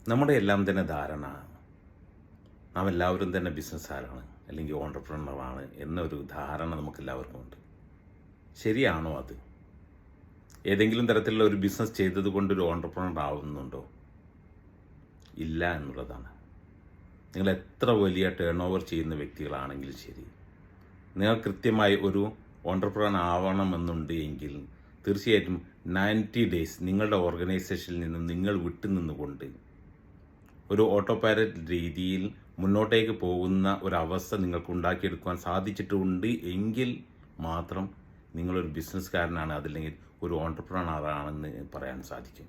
നമ്മുടെ എല്ലാം തന്നെ ധാരണ നാം എല്ലാവരും തന്നെ ബിസിനസ്സുകാരാണ് അല്ലെങ്കിൽ ഓണ്ടർപ്രണറാണ് എന്നൊരു ധാരണ നമുക്കെല്ലാവർക്കും ഉണ്ട്. ശരിയാണോ അത്? ഏതെങ്കിലും തരത്തിലുള്ള ഒരു ബിസിനസ് ചെയ്തത് കൊണ്ട് ഒരു ഓണ്ടർപ്രണർ ആവുന്നുണ്ടോ? ഇല്ല എന്നുള്ളതാണ്. നിങ്ങൾ എത്ര വലിയ ടേൺ ഓവർ ചെയ്യുന്ന വ്യക്തികളാണെങ്കിലും ശരി, നിങ്ങൾ കൃത്യമായി ഒരു ഓണ്ടർപ്രണർ ആവണമെന്നുണ്ട് എങ്കിൽ തീർച്ചയായിട്ടും 90 ഡേയ്സ് നിങ്ങളുടെ ഓർഗനൈസേഷനിൽ നിന്നും നിങ്ങൾ വിട്ടുനിന്നുകൊണ്ട് ഒരു ഓട്ടോ പൈലറ്റ് രീതിയിൽ മുന്നോട്ടേക്ക് പോകുന്ന ഒരവസ്ഥ നിങ്ങൾക്ക് ഉണ്ടാക്കിയെടുക്കുവാൻ സാധിച്ചിട്ടുണ്ട് എങ്കിൽ മാത്രം നിങ്ങളൊരു ബിസിനസ്സുകാരനാണ്, അതല്ലെങ്കിൽ ഒരു ഓണ്ടർപ്രണറാണെന്ന് പറയാൻ സാധിക്കും.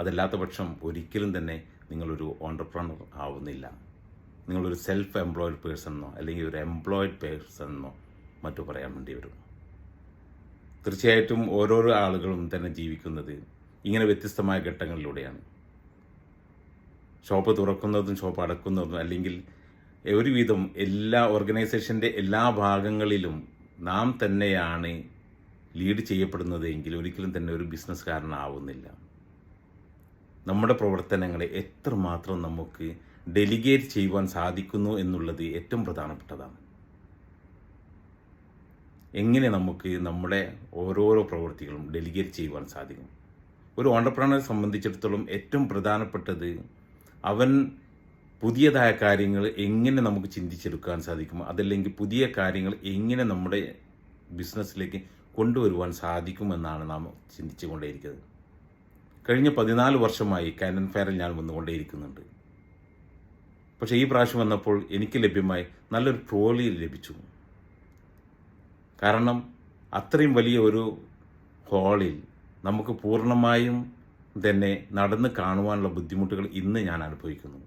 അതല്ലാത്ത പക്ഷം ഒരിക്കലും തന്നെ നിങ്ങളൊരു ഓണ്ടർപ്രണർ ആവുന്നില്ല. നിങ്ങളൊരു സെൽഫ് എംപ്ലോയിഡ് പേഴ്സണെന്നോ അല്ലെങ്കിൽ ഒരു എംപ്ലോയിഡ് പേഴ്സണെന്നോ മറ്റോ പറയാൻ വേണ്ടി വരും. തീർച്ചയായിട്ടും ഓരോരോ ആളുകളും തന്നെ ജീവിക്കുന്നത് ഇങ്ങനെ വ്യത്യസ്തമായ ഘട്ടങ്ങളിലൂടെയാണ്. ഷോപ്പ് തുറക്കുന്നതും ഷോപ്പ് അടക്കുന്നതും, അല്ലെങ്കിൽ ഒരുവിധം എല്ലാ ഓർഗനൈസേഷൻ്റെ എല്ലാ ഭാഗങ്ങളിലും നാം തന്നെയാണ് ലീഡ് ചെയ്യപ്പെടുന്നത് എങ്കിൽ ഒരിക്കലും തന്നെ ഒരു ബിസിനസ്സുകാരനാവുന്നില്ല. നമ്മുടെ പ്രവർത്തനങ്ങളെ എത്രമാത്രം നമുക്ക് ഡെലിഗേറ്റ് ചെയ്യുവാൻ സാധിക്കുന്നു എന്നുള്ളത് ഏറ്റവും പ്രധാനപ്പെട്ടതാണ്. എങ്ങനെ നമുക്ക് നമ്മുടെ ഓരോരോ പ്രവൃത്തികളും ഡെലിഗേറ്റ് ചെയ്യുവാൻ സാധിക്കും? ഒരു ഓണ്ടർപ്രണറെ സംബന്ധിച്ചിടത്തോളം ഏറ്റവും പ്രധാനപ്പെട്ടത് അവൻ പുതിയതായ കാര്യങ്ങൾ എങ്ങനെ നമുക്ക് ചിന്തിച്ചെടുക്കാൻ സാധിക്കും, അതല്ലെങ്കിൽ പുതിയ കാര്യങ്ങൾ എങ്ങനെ നമ്മുടെ ബിസിനസ്സിലേക്ക് കൊണ്ടുവരുവാൻ സാധിക്കുമെന്നാണ് നാം ചിന്തിച്ചു കൊണ്ടേയിരിക്കുന്നത്. കഴിഞ്ഞ 14 വർഷമായി കാനൻ ഫെയറിൽ ഞാൻ വന്നുകൊണ്ടേയിരിക്കുന്നുണ്ട്. പക്ഷേ ഈ പ്രാവശ്യം വന്നപ്പോൾ എനിക്ക് ലഭ്യമായി നല്ലൊരു ട്രോളി ലഭിച്ചു. കാരണം അത്രയും വലിയ ഒരു ഹാളിൽ നമുക്ക് പൂർണ്ണമായും തന്നെ നടന്ന് കാണുവാനുള്ള ബുദ്ധിമുട്ടുകൾ ഇന്ന് ഞാൻ അനുഭവിക്കുന്നു.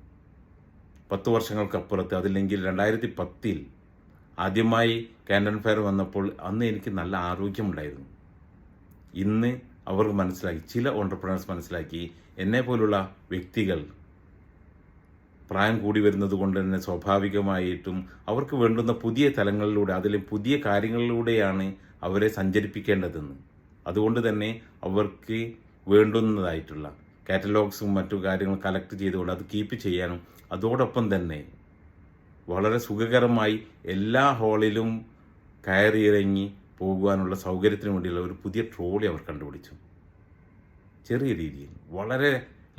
10 വർഷങ്ങൾക്കപ്പുറത്ത്, അതല്ലെങ്കിൽ 2010 ആദ്യമായി കാനൻ ഫെയർ വന്നപ്പോൾ അന്ന് എനിക്ക് നല്ല ആരോഗ്യമുണ്ടായിരുന്നു. ഇന്ന് അവർ മനസ്സിലാക്കി, ചില ഓണ്ടർപ്രണേഴ്സ് മനസ്സിലാക്കി, എന്നെപ്പോലുള്ള വ്യക്തികൾ പ്രായം കൂടി വരുന്നത് കൊണ്ട് തന്നെ സ്വാഭാവികമായിട്ടും അവർക്ക് വേണ്ടുന്ന പുതിയ തലങ്ങളിലൂടെ, അതിലെ പുതിയ കാര്യങ്ങളിലൂടെയാണ് അവരെ സഞ്ചരിപ്പിക്കേണ്ടതെന്ന്. അതുകൊണ്ട് തന്നെ അവർക്ക് വേണ്ടുന്നതായിട്ടുള്ള കാറ്റലോഗ്സും മറ്റു കാര്യങ്ങൾ കളക്ട് ചെയ്തുകൊണ്ട് അത് കീപ്പ് ചെയ്യാനും, അതോടൊപ്പം തന്നെ വളരെ സുഖകരമായി എല്ലാ ഹാളിലും കയറിയിറങ്ങി പോകുവാനുള്ള സൗകര്യത്തിന് വേണ്ടിയുള്ള ഒരു പുതിയ ട്രോളി അവർ കണ്ടുപിടിച്ചു. ചെറിയ രീതിയിൽ വളരെ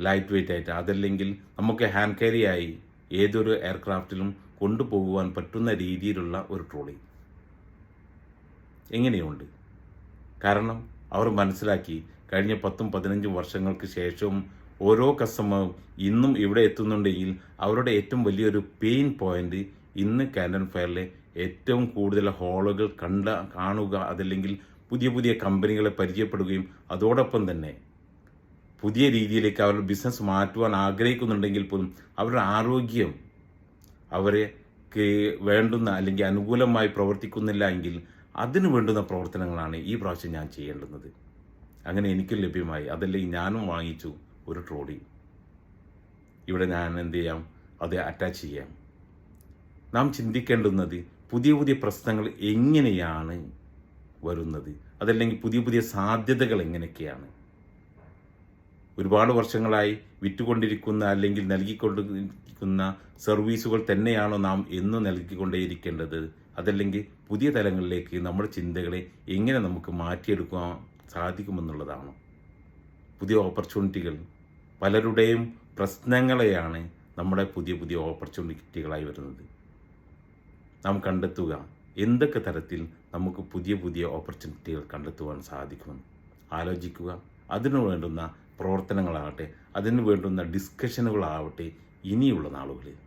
ലൈറ്റ് വെയ്റ്റ് ആയിട്ട്, അതല്ലെങ്കിൽ നമുക്ക് ഹാൻഡ് ക്യാരി ആയി ഏതൊരു എയർക്രാഫ്റ്റിലും കൊണ്ടുപോകുവാൻ പറ്റുന്ന രീതിയിലുള്ള ഒരു ട്രോളി. എങ്ങനെയുണ്ട്? കാരണം അവർ മനസ്സിലാക്കി, കഴിഞ്ഞ 10-15 വർഷങ്ങൾക്ക് ശേഷവും ഓരോ കസ്റ്റമറും ഇന്നും ഇവിടെ എത്തുന്നുണ്ടെങ്കിൽ അവരുടെ ഏറ്റവും വലിയൊരു പെയിൻ പോയിന്റ് ഇന്ന് കാനൻ ഫെയറിലെ ഏറ്റവും കൂടുതൽ ഹാളുകൾ കാണുക, അതല്ലെങ്കിൽ പുതിയ പുതിയ കമ്പനികളെ പരിചയപ്പെടുകയും അതോടൊപ്പം തന്നെ പുതിയ രീതിയിലേക്ക് അവരുടെ ബിസിനസ് മാറ്റുവാൻ ആഗ്രഹിക്കുന്നുണ്ടെങ്കിൽ പോലും അവരുടെ ആരോഗ്യം അവർക്ക് വേണ്ടുന്ന അല്ലെങ്കിൽ അനുകൂലമായി പ്രവർത്തിക്കുന്നില്ല എങ്കിൽ അതിന് വേണ്ടുന്ന പ്രവർത്തനങ്ങളാണ് ഈ പ്രാവശ്യം ഞാൻ ചെയ്യേണ്ടുന്നത്. അങ്ങനെ എനിക്കും ലഭ്യമായി. അതല്ലെങ്കിൽ ഞാനും വാങ്ങിച്ചു ഒരു ട്രോളി. ഇവിടെ ഞാൻ എന്ത് ചെയ്യാം, അത് അറ്റാച്ച് ചെയ്യാം. നാം ചിന്തിക്കേണ്ടുന്നത് പുതിയ പുതിയ പ്രശ്നങ്ങൾ എങ്ങനെയാണ് വരുന്നത്, അതല്ലെങ്കിൽ പുതിയ പുതിയ സാധ്യതകൾ എങ്ങനെയൊക്കെയാണ്. ഒരുപാട് വർഷങ്ങളായി വിറ്റുകൊണ്ടിരിക്കുന്ന അല്ലെങ്കിൽ നൽകിക്കൊണ്ടിരിക്കുന്ന സർവീസുകൾ തന്നെയാണോ നാം എന്നും നൽകിക്കൊണ്ടേയിരിക്കേണ്ടത്, അതല്ലെങ്കിൽ പുതിയ തലങ്ങളിലേക്ക് നമ്മുടെ ചിന്തകളെ എങ്ങനെ നമുക്ക് മാറ്റിയെടുക്കാൻ സാധിക്കുമെന്നുള്ളതാണ്. പുതിയ ഓപ്പർച്യൂണിറ്റികൾ, പലരുടെയും പ്രശ്നങ്ങളെയാണ് നമ്മുടെ പുതിയ പുതിയ ഓപ്പർച്യൂണിറ്റികളായി വരുന്നത്. നാം കണ്ടെത്തുക എന്തൊക്കെ തരത്തിൽ നമുക്ക് പുതിയ പുതിയ ഓപ്പർച്യൂണിറ്റികൾ കണ്ടെത്തുവാൻ സാധിക്കുമെന്ന് ആലോചിക്കുക. അതിനു വേണ്ടുന്ന പ്രവർത്തനങ്ങളാകട്ടെ, അതിനു വേണ്ടുന്ന ഡിസ്കഷനുകളാവട്ടെ ഇനിയുള്ള നാളുകളിൽ.